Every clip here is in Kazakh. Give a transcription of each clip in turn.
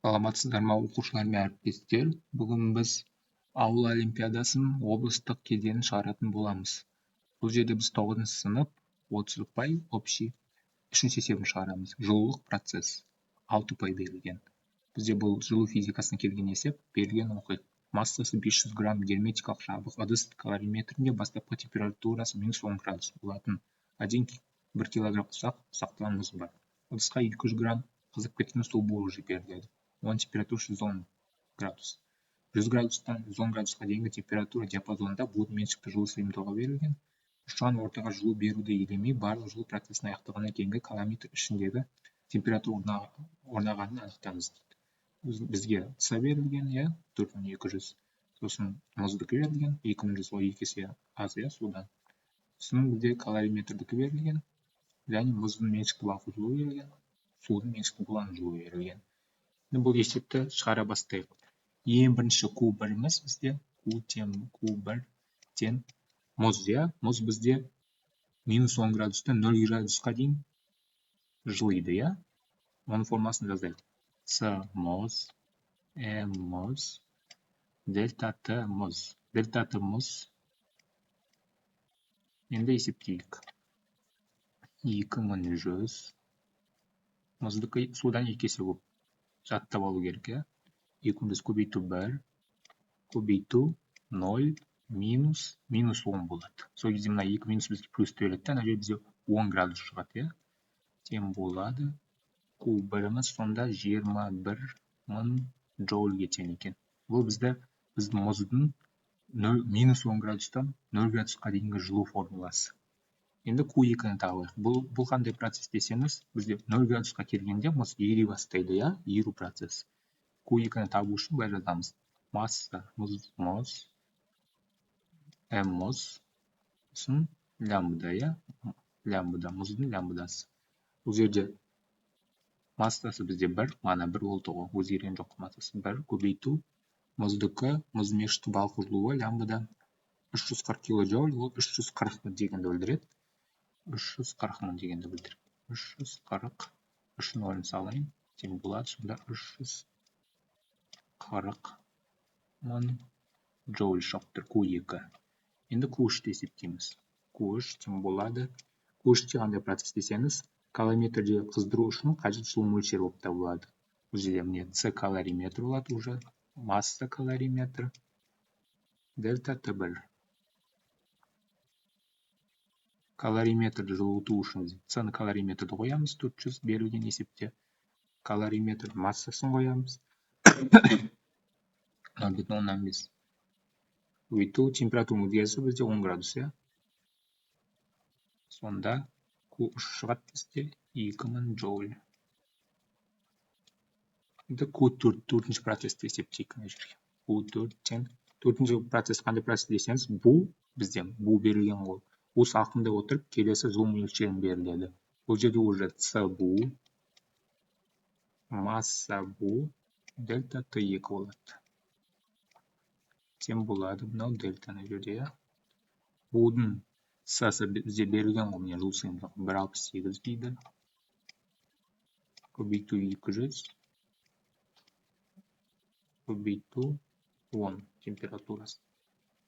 Саламатсыздар ма оқушылар мен әріптестер? Бүгін біз ауыл олимпиадасының облыстық кезеңін шығаратын боламыз. Бұл жерде біз 9 сынып 30 ұпай общий үшінші есебін шығарамыз. Жылулық процесс 6 ұпай берілген. Бізде бұл жылу физикасына келген есеп берілген оқиды. Массасы 500 грамм герметикалық жабық ыдыс калориметрінде бастапқы температурасы -10 градус болатын 1 килограмм ұсақ ұсақталған мұз бар. Ыдысқа 200 грамм қызып кеткен су буы беріледі. Оның температурасы 110 градус. 100 градустан 110 градусқа дейінгі температура диапазонында будың меншікті жылу сыйымдылығы берілген. Ұшқан ортаға жылу беруді елемей барлық жылу процесін аяқтағаннан кейінгі калометр ішіндегі температура орнағанын анықтаңыз дейді. Бізге сы берілген, 4200. Сосын мұздікі берілген, 2000 ол 2 есе аз судан. Сосын бізде калориметрдікі берілген, және мұздың меншікті балқу жылуы берілген, судың меншікті булану жылуы берілген. Бұл есепті шығара бастайық. Ең бірінші Q1-іміз бізде Q1 тен мұз, мұз бізде -10 градустан 0 градусқа дейін жылиды, Оның формасын жазайық. С мұз, М мұз, дельта Т мұз. Дельта Т мұз. Енді есептейік. 2100. Мұздікі судан 2 есе көп. Жаттап алу керек, 200 көбейту 1, көбейту 0, минус -10 болады. Сол кезде мына 2 минус бізге плюс төлетті, ана жерде бізде 10 градус шығады, Тем болады. Q1-іміз сонда 21.000 джоульге тең екен. Бұл біздің мұздың -10 градустан 0 градусқа дейінгі жылу формуласы. Енді Q2-ні табайық. Бұл қандай процесс десеңіз, бізде 0 градусқа келгенде мұз ери бастайды, еру процесс. Q2-ні табу үшін былай жазамыз. Масса мұз, М мұз, сосын лямбда, лямбда, мұздың лямбдасы. Бұл жерде массасы бізде 1, мана 1 болды ғой, өзгерген жоқ массасы 1, көбейту мұздікі, мұз меншікті балқу жылуы лямбда 340 килоджоуль, ол 340 мың дегенді білдіреді. 340 мың дегенді білдіреді. 340 үшін орын салайын. Тең болады, сонда 340 мың джоуль шоқтыр Q2. Енді Q3-ті есептейміз. Q3 тең болады. Q3-те қандай процесс десеңіз, калориметрде қыздыру үшін қажет жылу мөлшері болып табылады. Бұл жерде міне С калориметр болады уже, масса калориметр, дельта Т1. Калориметрді жылыту үшін С-ны калориметрді қоямыз, 400 берілген есепте. Калориметр массасын қоямыз. 0,15. Өйту температура мөлшері бізде 10 градус, Сонда Q3 шығады бізде 2000 джоуль. Енді Q4 төртінші процессті есептейік. Q4 тең төртінші процесс қандай процесс десеңіз, бұл бізде берілген ғой. Бұл салқындай отырып, келесі жылу мөлшерін беріледі. Бұл жерде уже С бу, масса бу, дельта Т2 болады. Тең болады, мынау дельтаны жерде, Будың С-сы бізде берілген ғой, жылу сыйымдылығы 168 дейді. Көбейту 200, көбейту 10 температурасы.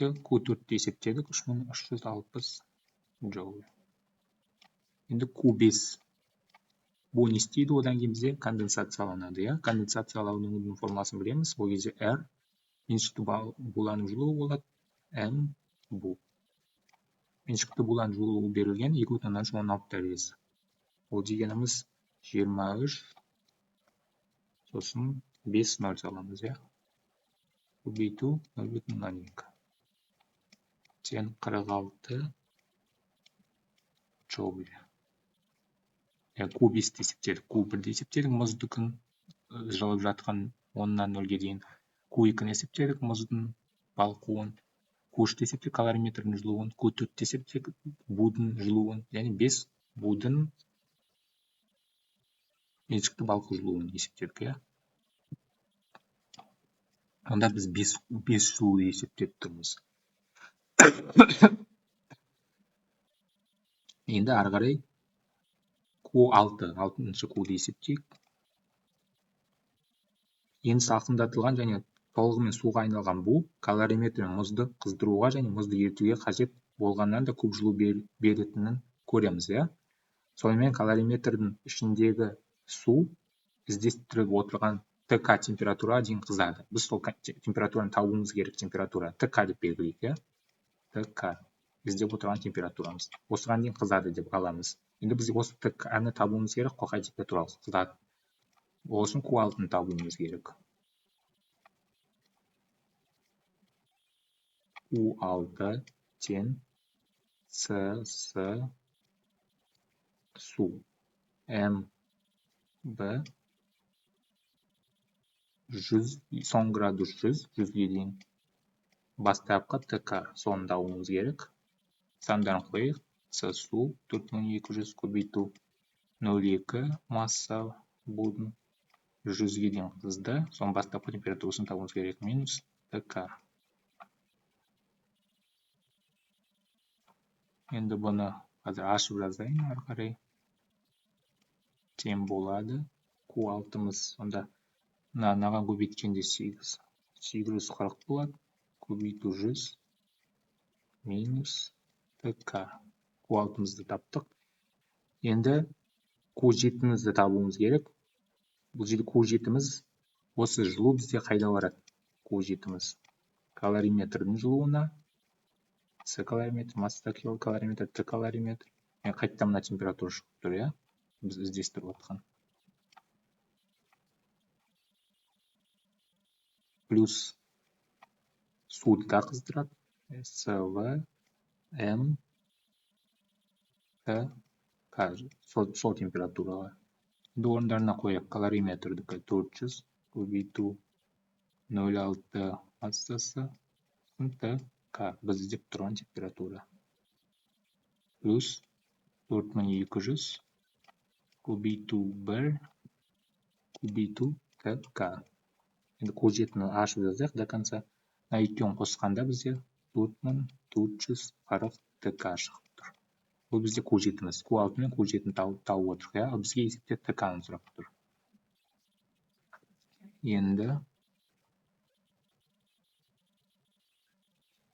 Q4-ті есептедік, 3360 джоуль. Енді Q5. Бұл не істейді, одан кейін бізде конденсацияланады, Конденсациялаудың формуласын білеміз. Ол кезде R меншікті булану жылуы болады, М бу. Меншікті булану жылуы берілген 2,16 дәрежесі. Ол дегеніміз 23, сосын 5 0 аламыз, Көбейту 0,02. Тең 46 джоуль. Q5-ті есептедік, Q1-ді есептедік, мұздікін жылып жатқан 10-нан 0-ге дейін. Q2-ні есептедік, мұздың балқуын. Q3-ті есептедік, калориметрдің жылуын. Q4-ті есептедік, будың жылуын. Яғни 5 будың меншікті балқу жылуын есептедік, Онда біз 5 жылуды есептеп тұрмыз. Енді ары қарай Q6, 6-шы Q-ді есептейік. енді салқындатылған және толығымен суға айналған бу калориметр мен мұзды қыздыруға және мұзды ерітуге қажет болғаннан да көп жылу беретінін көреміз, иә. Сонымен калориметрдің ішіндегі су іздестіріліп отырған ТК температураға дейін қызады. Біз сол температураны табуымыз керек, температура ТК деп белгілейік, иә. ТК іздеп отырған температурамыз. Осыған дейін қызады деп аламыз. Енді біз осы ТК-ны табуымыз керек, қай температуралы қызады. Ол үшін Q6-ны табуымыз керек. Q6 тең С су МБ 100, son градус 100-ге дейін. Бастапқы ТК соны табуымыз керек. Сандарын қойып, С су 4200 көбейту 0,2 масса будың 100-ге дейін қызды. Соның бастапқы температурасын табуымыз керек, минус ТК. Енді бұны қазір ашып жазайын ары қарай. Тең болады. Q6-мыз сонда мынаған көбейткенде 840 болады. Көбейту 100 минус ТК. Q6-мызды таптық. Енді Q7-мізді табуымыз керек. Бұл жерде Q7-міз осы жылу бізде қайда барады? Q7-міз калориметрдің жылуына, С калориметр, масса калориметр, Т калориметр. Қайттан мына температура шығып тұр, иә? Біз іздестіріп отқан. Плюс суды да қыздырады. СВ М Т К сол температураға. Енді орындарына қояйық. Калориметрдікі 400 көбейту 0,6 массасы Т К біз іздеп тұрған температура. Плюс 4200 көбейту 1 көбейту Т К. Енді Q7-ні ашып жазайық до конца. Екеуін қосқанда бізде 4440 ТК шығып тұр. Бұл бізде Q7-міз. Q6 мен Q7-ні тауып отырық, иә? Бізге есепте ТК-ны сұрап тұр. Енді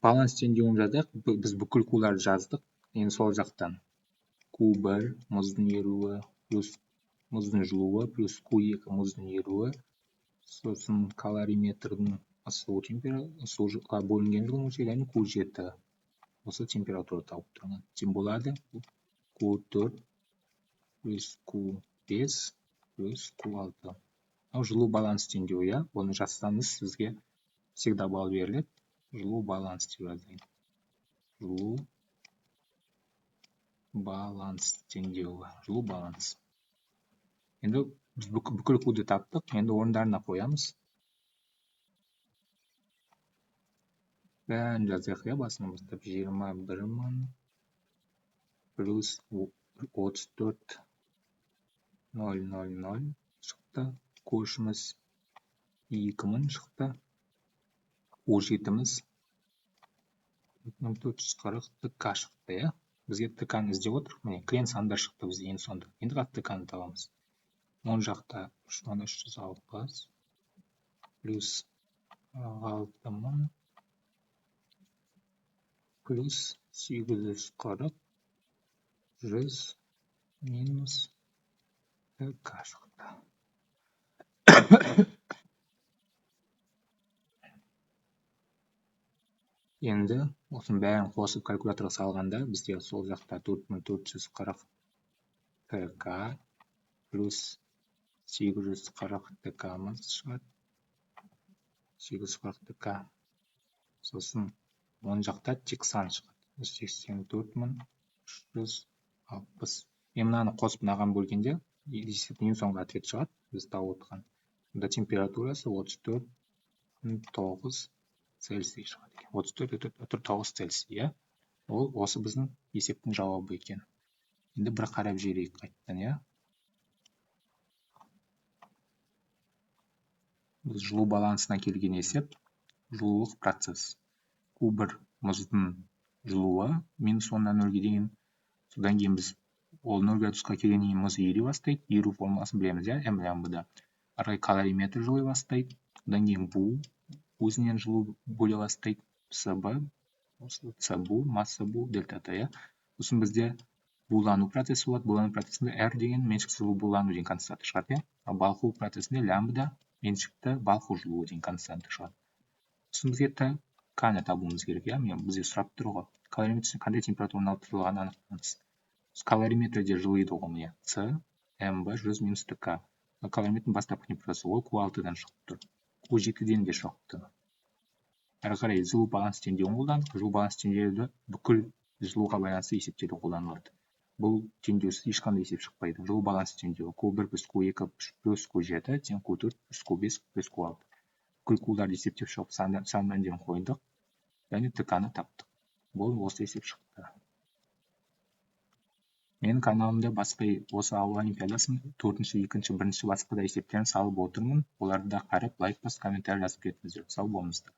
баланс теңдеуін жазайық. Біз бүкіл Q-ларды жаздық. Енді сол жақтан Q1 мұздың еруі плюс мұздың жылуы плюс Q2 мұздың еруі, сосын калориметрдің суға бөлінген жылу мөлшері, яғни Q7 осы температура тауып тұрған. Тең болады Q4 плюс Q5 плюс Q6. Жылу баланс теңдеуі, иә? Оны жазсаңыз сізге всегда балл беріледі. Жылу баланс деп жазайын. Жылу баланс теңдеуі. Жылу баланс. Енді біз бүкіл Q-ды таптық. Енді орындарына қоямыз. Бәрін жазайық, иә? Басынан бастап 21.000 плюс 34.000 шықты. Q3-міз 2000 шықты. Q7-міз 440 ТК шықты, иә? Бізге ТК-ны іздеп отырық. Міне, кілең сандар шықты бізге ең сонда. Енді ТК-ны табамыз. Оң жақта 3360 плюс 6000 плюс 840 100 минус ТК шықты. Енді осының бәрін қосып калькуляторға салғанда бізде сол жақта 4440 ТК плюс 840 ТК-мыз шығады. 840 ТК. Сосын оң жақта тек сан шығады. 84360. Мынаны қосып мынаған бөлгенде ең соңғы ответ шығады. Біз тауып отқан. Бұнда температурасы 34,9 Цельсий шығады. 34,9 Цельсий, иә? Ол осы біздің есептің жауабы екен. Енді бір қарап жіберейік қайттан, иә? Біз жылу балансына келген есеп жылулық процесс. Q1 мұздың жылуы минус 10-нан 0-ге дейін. Содан кейін біз ол 0 градусқа келгеннен кейін мұз ери бастайды. Еру формуласын білеміз, иә? М лямбда. ары қарай калориметр жылой бастайды. Одан кейін бу өзінен жылу бөле бастайды. СБ, С-бу, масса бу, дельта Т, иә. Сосын бізде булану процесі болады. Булану процесінде R деген меншікті жылу булану деген константа шығады, иә. Ал балқу процесінде лямбда меншікті балқу жылуы деген константа шығады. Сосын бізге К-ны табуымыз керек, иә. Бізде сұрап тұр ғой. Калориметрде қандай температураның алып тұрғанын анықтаңыз. Калориметрде жылиды ғой, міне. С, МБ, 100 минус К. Калориметрдің бастапқы температурасы ол Q6-дан шығып тұр. Q7-ден де шығып тұр. Ары қарай жылу баланс теңдеуін қолдандық. Жылу баланс теңдеуді бүкіл жылуға байланысты есептеуде қолданылады. Бұл теңдеусіз ешқандай есеп шықпайды. Жылу баланс теңдеуі Q1 плюс Q2 плюс Q7 тең Q4 плюс Q5 плюс Q6. Бүкіл Q-ларды есептеп шығып сан мәндерін қойдық. Және ТК-ны таптық. Бұл осы есеп шықты. Менің каналымда басқа осы ауыл олимпиадасын 4-ші, 2-ші, 1-ші басқа да есептерін салып отырмын. Оларды да қарап, лайк басып, комментарий жазып кетіңіздер. Сау болыңыздар.